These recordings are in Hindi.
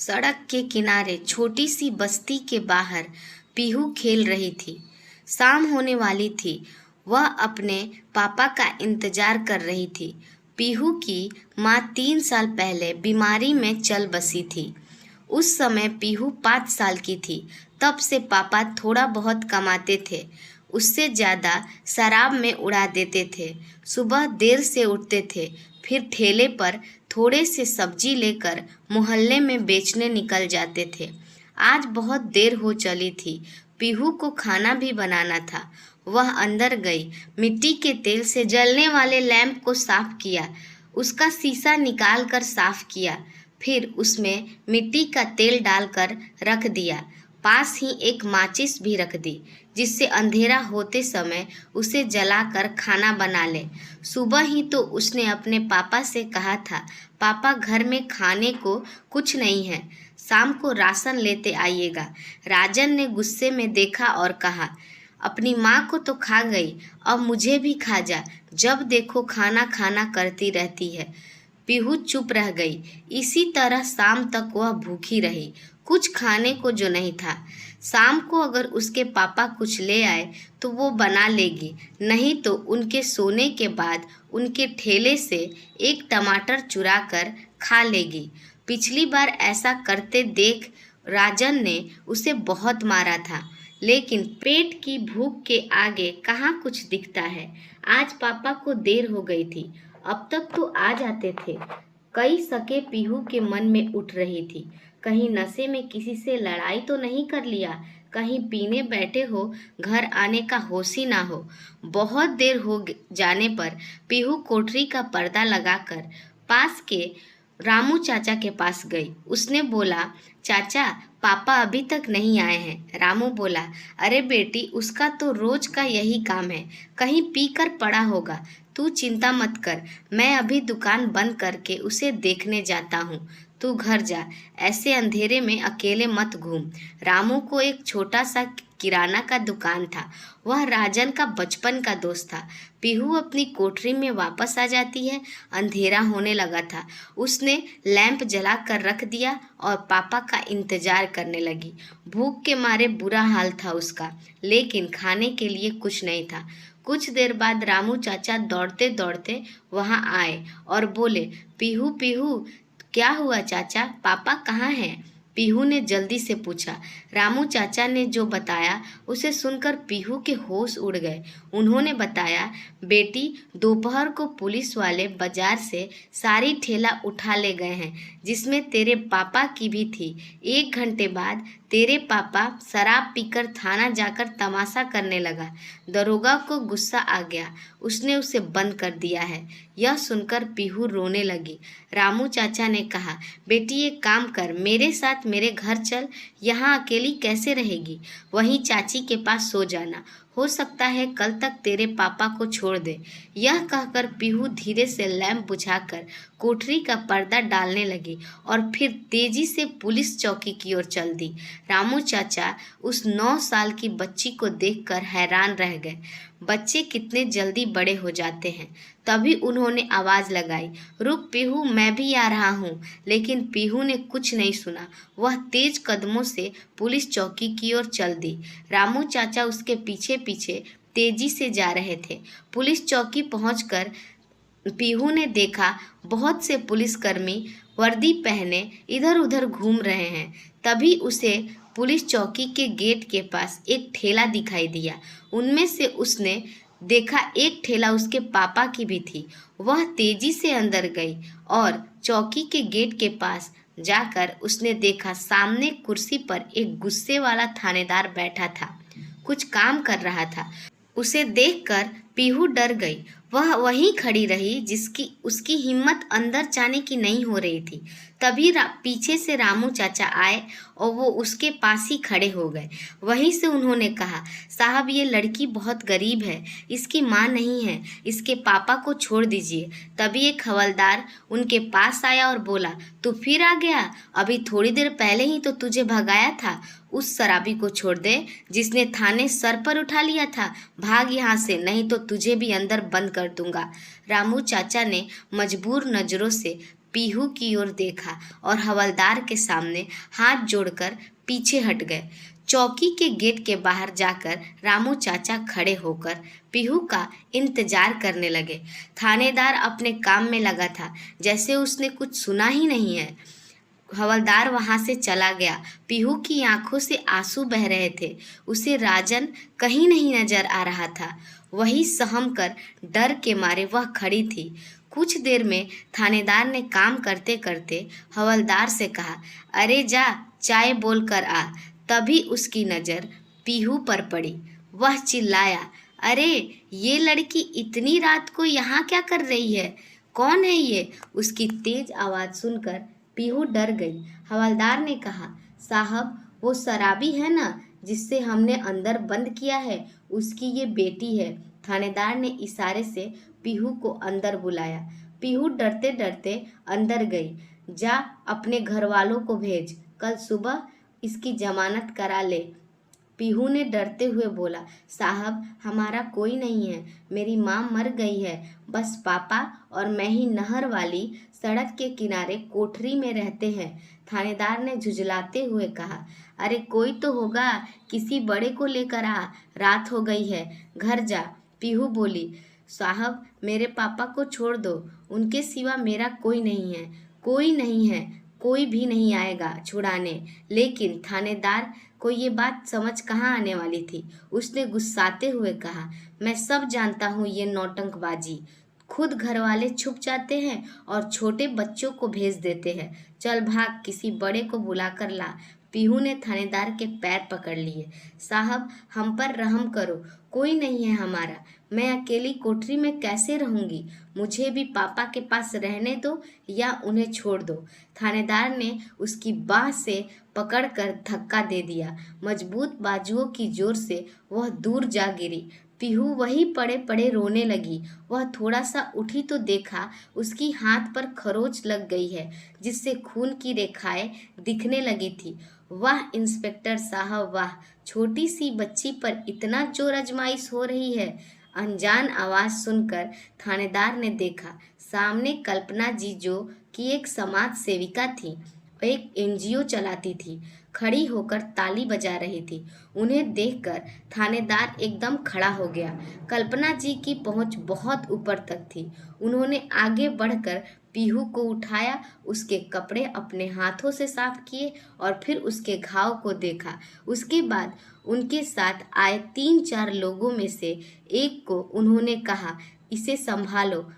सड़क के किनारे छोटी सी बस्ती के बाहर पीहू खेल रही थी। शाम होने वाली थी। वह अपने पापा का इंतजार कर रही थी। पीहू की माँ 3 साल पहले बीमारी में चल बसी थी। उस समय पीहू 5 साल की थी। तब से पापा थोड़ा बहुत कमाते थे, उससे ज़्यादा शराब में उड़ा देते थे। सुबह देर से उठते थे, फिर ठेले पर थोड़े से सब्जी लेकर मोहल्ले में बेचने निकल जाते थे। आज बहुत देर हो चली थी। पीहू को खाना भी बनाना था। वह अंदर गई, मिट्टी के तेल से जलने वाले लैंप को साफ किया, उसका शीशा निकाल कर साफ किया, फिर उसमें मिट्टी का तेल डालकर रख दिया। पास ही एक माचिस भी रख दी, जिससे अंधेरा होते समय उसे जलाकर खाना बना ले। सुबह ही तो उसने अपने पापा से कहा था, पापा घर में खाने को कुछ नहीं है, शाम को राशन लेते आइएगा। राजन ने गुस्से में देखा और कहा, अपनी माँ को तो खा गई, अब मुझे भी खा जा, जब देखो खाना खाना करती रहती है। पीहू चुप रह गई। इसी तरह शाम तक वह भूखी रही, कुछ खाने को जो नहीं था। शाम को अगर उसके पापा कुछ ले आए तो वो बना लेगी, नहीं तो उनके सोने के बाद उनके ठेले से एक टमाटर चुरा कर खा लेगी। पिछली बार ऐसा करते देख राजन ने उसे बहुत मारा था, लेकिन पेट की भूख के आगे कहाँ कुछ दिखता है। आज पापा को देर हो गई थी, अब तक तो आ जाते थे। कई शकें पीहू के मन में उठ रही थी। कहीं नशे में किसी से लड़ाई तो नहीं कर लिया, कहीं पीने बैठे हो, घर आने का होश ही ना हो। बहुत देर हो जाने पर पीहू कोठरी का पर्दा लगाकर पास के रामू चाचा के पास गई। उसने बोला, चाचा पापा अभी तक नहीं आए हैं। रामू बोला, अरे बेटी, उसका तो रोज का यही काम है, कहीं पी कर पड़ा होगा, तू चिंता मत कर, मैं अभी दुकान बंद करके उसे देखने जाता हूँ, तू घर जा, ऐसे अंधेरे में अकेले मत घूम। रामू को एक छोटा सा किराना का दुकान था। वह राजन का बचपन का दोस्त था। पीहू अपनी कोठरी में वापस आ जाती है। अंधेरा होने लगा था। उसने लैंप जला कर रख दिया और पापा का इंतजार करने लगी। भूख के मारे बुरा हाल था उसका, लेकिन खाने के लिए कुछ नहीं था। कुछ देर बाद रामू चाचा दौड़ते दौड़ते वहां आए और बोले, पीहू पीहू, क्या हुआ चाचा, पापा कहाँ हैं? पीहू ने जल्दी से पूछा। रामू चाचा ने जो बताया उसे सुनकर पीहू के होश उड़ गए। उन्होंने बताया, बेटी, दोपहर को पुलिस वाले बाजार से सारी ठेला उठा ले गए हैं, जिसमें तेरे पापा की भी थी। 1 घंटे बाद तेरे पापा शराब पीकर थाना जाकर तमाशा करने लगा। दरोगा को गुस्सा आ गया, उसने उसे बंद कर दिया है। यह सुनकर पीहू रोने लगी। रामू चाचा ने कहा, बेटी एक काम कर, मेरे साथ मेरे घर चल, यहाँ अकेली कैसे रहेगी? वहीं चाची के पास सो जाना, हो सकता है कल तक तेरे पापा को छोड़ दे। यह कहकर पीहू धीरे से लैंप बुझाकर कोठरी का पर्दा डालने लगी और फिर तेजी से पुलिस चौकी की ओर चल दी। रामू चाचा उस 9 साल की बच्ची को देखकर हैरान रह गए। बच्चे कितने जल्दी बड़े हो जाते हैं। तभी उन्होंने आवाज़ लगाई, रुक पीहू, मैं भी आ रहा हूँ। लेकिन पीहू ने कुछ नहीं सुना। वह तेज कदमों से पुलिस चौकी की ओर चल दी। रामू चाचा उसके पीछे पीछे तेजी से जा रहे थे। पुलिस चौकी पहुंचकर पीहू ने देखा, बहुत से पुलिसकर्मी वर्दी पहने इधर उधर घूम रहे हैं। तभी उसे पुलिस चौकी के गेट के पास एक ठेला दिखाई दिया। उनमें से उसने देखा एक ठेला उसके पापा की भी थी। वह तेजी से अंदर गई और चौकी के गेट के पास जाकर उसने देखा, सामने कुर्सी पर एक गुस्से वाला थानेदार बैठा था, कुछ काम कर रहा था। उसे देखकर पीहू डर गई। वह वहीं खड़ी रही, जिसकी उसकी हिम्मत अंदर जाने की नहीं हो रही थी। तभी पीछे से रामू चाचा आए और वो उसके पास ही खड़े हो गए। वहीं से उन्होंने कहा, साहब ये लड़की बहुत गरीब है, इसकी माँ नहीं है, इसके पापा को छोड़ दीजिए। तभी एक हवलदार उनके पास आया और बोला, तू फिर आ गया? अभी थोड़ी देर पहले ही तो तुझे भगाया था। उस शराबी को छोड़ दे जिसने थाने सर पर उठा लिया था। भाग यहाँ से, नहीं तो तुझे भी अंदर बंद कर दूंगा। रामू चाचा ने मजबूर नजरों से पीहू की ओर देखा और हवलदार के सामने हाथ जोड़कर पीछे हट गए। चौकी के गेट के बाहर जाकर रामू चाचा खड़े होकर पीहू का इंतजार करने लगे। थानेदार अपने काम में लगा था, जैसे उसने कुछ सुना ही नहीं है। हवलदार वहां से चला गया। पीहू की आंखों से आंसू बह रहे थे। उसे राजन कहीं नहीं नजर आ रहा था। वही सहम कर डर के मारे वह खड़ी थी। कुछ देर में थानेदार ने काम करते करते हवलदार से कहा, अरे जा चाय बोल कर आ। तभी उसकी नज़र पीहू पर पड़ी। वह चिल्लाया, अरे ये लड़की इतनी रात को यहाँ क्या कर रही है? कौन है ये? उसकी तेज आवाज़ सुनकर पीहू डर गई। हवलदार ने कहा, साहब वो शराबी है ना जिससे हमने अंदर बंद किया है, उसकी ये बेटी है। थानेदार ने इशारे से पीहू को अंदर बुलाया। पीहू डरते डरते अंदर गई। जा अपने घर वालों को भेज, कल सुबह इसकी जमानत करा ले। पीहू ने डरते हुए बोला, साहब हमारा कोई नहीं है, मेरी माँ मर गई है, बस पापा और मैं ही नहर वाली सड़क के किनारे कोठरी में रहते हैं। थानेदार ने झुंझलाते हुए कहा, अरे कोई तो होगा, किसी बड़े को लेकर आ, रात हो गई है, घर जा। पीहू बोली, साहब मेरे पापा को छोड़ दो, उनके सिवा मेरा कोई नहीं है, कोई नहीं है, कोई भी नहीं आएगा छुड़ाने। लेकिन थानेदार को ये बात समझ कहाँ आने वाली थी। उसने गुस्साते हुए कहा, मैं सब जानता हूँ ये नौटंकबाजी। खुद घर वाले छुप जाते हैं और छोटे बच्चों को भेज देते हैं। चल भाग, किसी बड़े को बुला कर ला। पीहू ने थानेदार के पैर पकड़ लिए। साहब हम पर रहम करो, कोई नहीं है हमारा, मैं अकेली कोठरी में कैसे रहूंगी? मुझे भी पापा के पास रहने दो या उन्हें छोड़ दो। थानेदार ने उसकी बाह से पकड़कर धक्का दे दिया। मजबूत बाजुओं की जोर से वह दूर जा गिरी। पीहू वही पड़े पड़े रोने लगी। वह थोड़ा सा उठी तो देखा उसकी हाथ पर खरोच लग गई है, जिससे खून की रेखाएं दिखने लगी थी। वाह इंस्पेक्टर साहब वाह, छोटी सी बच्ची पर इतना जोर आजमाइश हो रही है। अनजान आवाज सुनकर थानेदार ने देखा, सामने कल्पना जी जो कि एक समाज सेविका थी, एक एनजीओ चलाती थी, खड़ी होकर ताली बजा रही थी। उन्हें देखकर थानेदार एकदम खड़ा हो गया। कल्पना जी की पहुंच बहुत ऊपर तक थी। उन्होंने आगे बढ़कर पीहू को उठाया, उसके कपड़े अपने हाथों से साफ किए और फिर उसके घाव को देखा। उसके बाद उनके साथ आए 3-4 लोगों में से एक को उन्होंने कहा, इसे संभालो।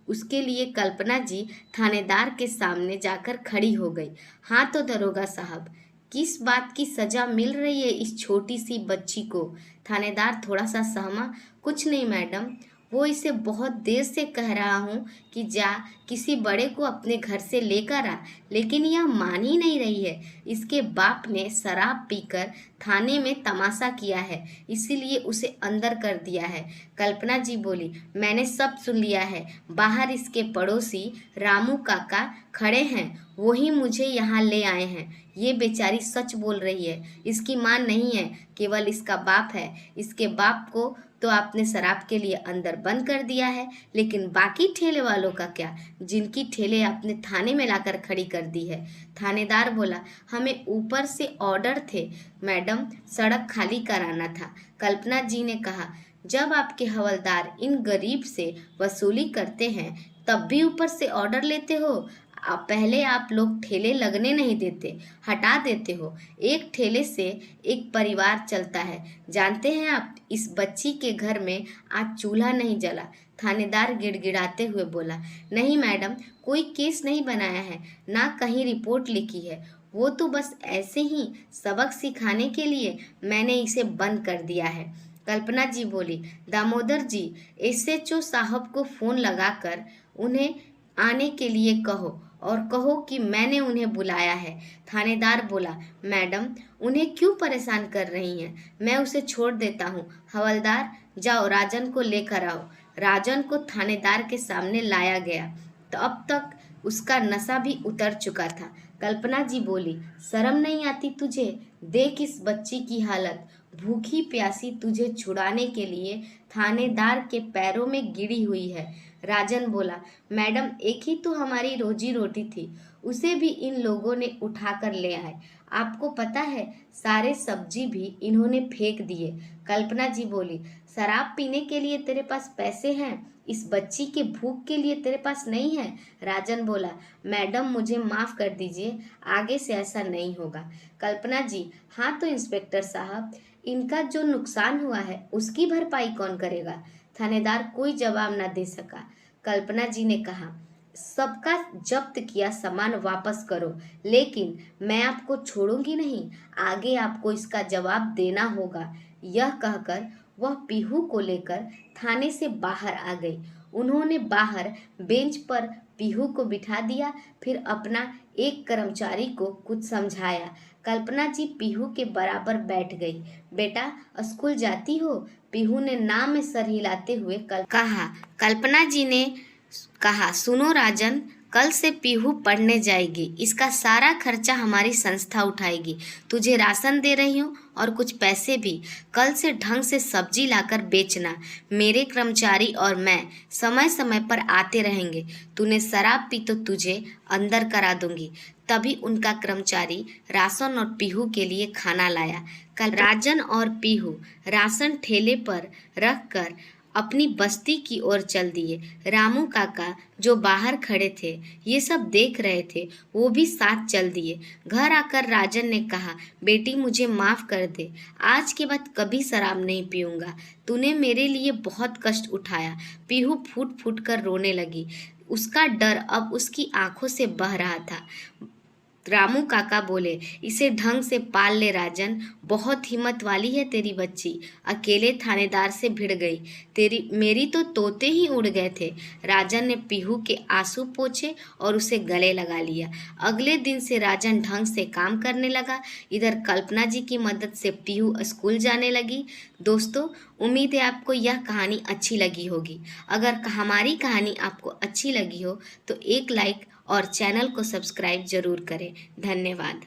उसके लिए कल्पना जी थानेदार के सामने जाकर खड़ी हो गई। हाँ तो दरोगा साहब, किस बात की सजा मिल रही है इस छोटी सी बच्ची को? थानेदार थोड़ा सा सहमा, कुछ नहीं मैडम, वो इसे बहुत देर से कह रहा हूँ कि जा किसी बड़े को अपने घर से लेकर आ, लेकिन यह मान ही नहीं रही है। इसके बाप ने शराब पीकर थाने में तमाशा किया है, इसीलिए उसे अंदर कर दिया है। कल्पना जी बोली, मैंने सब सुन लिया है। बाहर इसके पड़ोसी रामू काका खड़े हैं, वही मुझे यहाँ ले आए हैं। ये बेचारी सच बोल रही है, इसकी माँ नहीं है, केवल इसका बाप है। इसके बाप को तो आपने शराब के लिए अंदर बंद कर दिया है, लेकिन बाकी ठेले वालों का क्या, जिनकी ठेले आपने थाने में लाकर खड़ी कर दी है? थानेदार बोला, हमें ऊपर से ऑर्डर थे मैडम, सड़क खाली कराना था। कल्पना जी ने कहा, जब आपके हवलदार इन गरीब से वसूली करते हैं तब भी ऊपर से ऑर्डर लेते हो? पहले आप लोग ठेले लगने नहीं देते, हटा देते हो। एक ठेले से एक परिवार चलता है। जानते हैं आप, इस बच्ची के घर में आज चूल्हा नहीं जला। थानेदार गिड़गिड़ाते हुए बोला, नहीं मैडम, कोई केस नहीं बनाया है, ना कहीं रिपोर्ट लिखी है, वो तो बस ऐसे ही सबक सिखाने के लिए मैंने इसे बंद कर दिया है। कल्पना जी बोली, दामोदर जी, एसएचओ साहब को फ़ोन लगाकर उन्हें आने के लिए कहो और कहो कि मैंने उन्हें बुलाया है। थानेदार बोला, मैडम उन्हें क्यों परेशान कर रही हैं? मैं उसे छोड़ देता हूँ। हवलदार जाओ राजन को लेकर आओ। राजन को थानेदार के सामने लाया गया तो अब तक उसका नशा भी उतर चुका था। कल्पना जी बोली, शर्म नहीं आती तुझे? देख इस बच्ची की हालत, भूखी प्यासी तुझे छुड़ाने के लिए थानेदार के पैरों में गिरी हुई है। राजन बोला, मैडम एक ही तो हमारी रोजी रोटी थी, उसे भी इन लोगों ने उठा कर ले आए। आपको पता है सारे सब्जी भी इन्होंने फेंक दिए। कल्पना जी बोली, शराब पीने के लिए तेरे पास पैसे हैं, इस बच्ची के भूख के लिए तेरे पास नहीं है। राजन बोला, मैडम मुझे माफ कर दीजिए, आगे से ऐसा नहीं होगा। कल्पना जी, हाँ तो इंस्पेक्टर साहब, इनका जो नुकसान हुआ है उसकी भरपाई कौन करेगा? थानेदार कोई जवाब न दे सका। कल्पना जी ने कहा, सबका जब्त किया सामान वापस करो, लेकिन मैं आपको छोड़ूंगी नहीं, आगे आपको इसका जवाब देना होगा। यह कहकर वह पीहू को लेकर थाने से बाहर आ गई। उन्होंने बाहर बेंच पर पीहू को बिठा दिया, फिर अपना एक कर्मचारी को कुछ समझाया। कल्पना जी पीहू के बराबर बैठ गई। बेटा स्कूल जाती हो? पीहू ने ना में सर हिलाते हुए कहा। कल्पना जी ने कहा, सुनो राजन, कल से पीहू पढ़ने जाएगी, इसका सारा खर्चा हमारी संस्था उठाएगी। तुझे राशन दे रही हूँ और कुछ पैसे भी। कल से ढंग से सब्जी लाकर बेचना। मेरे कर्मचारी और मैं समय समय पर आते रहेंगे। तूने शराब पी तो तुझे अंदर करा दूंगी। तभी उनका कर्मचारी राशन और पीहू के लिए खाना लाया। कल राजन और पीहू राशन ठेले पर रखकर अपनी बस्ती की ओर चल दिए। रामू काका जो बाहर खड़े थे ये सब देख रहे थे, वो भी साथ चल दिए। घर आकर राजन ने कहा, बेटी मुझे माफ़ कर दे, आज के बाद कभी शराब नहीं पीऊँगा। तूने मेरे लिए बहुत कष्ट उठाया। पीहू फूट फूट कर रोने लगी। उसका डर अब उसकी आंखों से बह रहा था। रामू काका बोले, इसे ढंग से पाल ले राजन, बहुत हिम्मत वाली है तेरी बच्ची। अकेले थानेदार से भिड़ गई, मेरी तो तोते ही उड़ गए थे। राजन ने पीहू के आंसू पोंछे और उसे गले लगा लिया। अगले दिन से राजन ढंग से काम करने लगा। इधर कल्पना जी की मदद से पीहू स्कूल जाने लगी। दोस्तों, उम्मीद है आपको यह कहानी अच्छी लगी होगी। अगर हमारी कहानी आपको अच्छी लगी हो तो एक लाइक और चैनल को सब्सक्राइब जरूर करें। धन्यवाद।